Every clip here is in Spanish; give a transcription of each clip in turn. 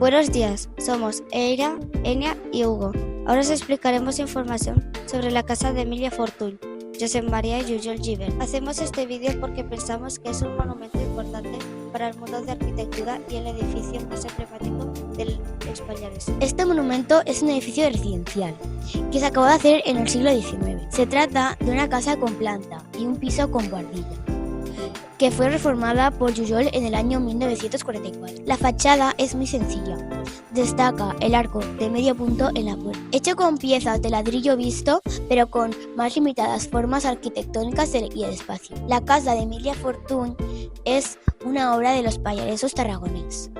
Buenos días, somos Eira, Enia y Hugo. Ahora os explicaremos información sobre la casa de Emilia Fortuny, Josep María y Jujol Gibert. Hacemos este vídeo porque pensamos que es un monumento importante para el mundo de arquitectura y el edificio más emblemático del Españoles. Este monumento es un edificio residencial que se acabó de hacer en el siglo XIX. Se trata de una casa con planta y un piso con buhardilla, que fue reformada por Jujol en el año 1944. La fachada es muy sencilla. Destaca el arco de medio punto en la puerta, hecho con piezas de ladrillo visto, pero con más limitadas formas arquitectónicas y el espacio. La casa de Emilia Fortuny es una obra de los pallaresos tarragoneses,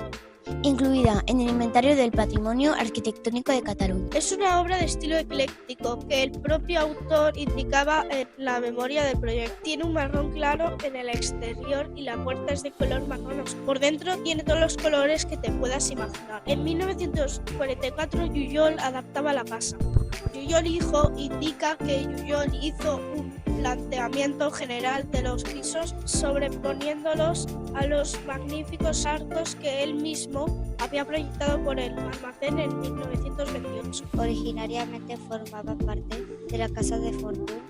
incluida en el Inventario del Patrimonio Arquitectónico de Cataluña. Es una obra de estilo ecléctico que el propio autor indicaba en la memoria del proyecto. Tiene un marrón claro en el exterior y la puerta es de color marrón oscuro. Por dentro tiene todos los colores que te puedas imaginar. En 1944 Jujol adaptaba la casa. Jujol hijo indica que Jujol hizo un planteamiento general de los pisos sobreponiéndolos a los magníficos arcos que él mismo había proyectado por el almacén en 1928. Originariamente formaba parte de la casa de Fortuny,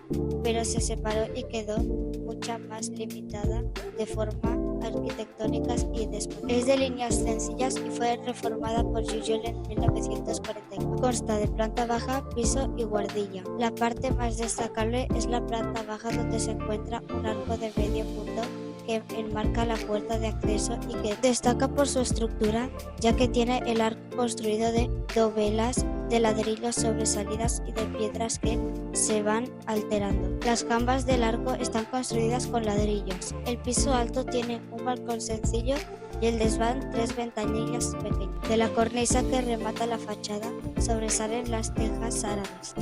pero se separó y quedó mucha más limitada de forma arquitectónicas y después. Es de líneas sencillas y fue reformada por Jujol en 1944. Consta de planta baja, piso y buhardilla. La parte más destacable es la planta baja, donde se encuentra un arco de medio punto que enmarca la puerta de acceso y que destaca por su estructura, ya que tiene el arco construido de dovelas de ladrillos sobresalidas y de piedras que se van alterando. Las jambas del arco están construidas con ladrillos. El piso alto tiene un balcón sencillo y el desván 3 ventanillas pequeñas. De la cornisa que remata la fachada sobresalen las tejas árabes.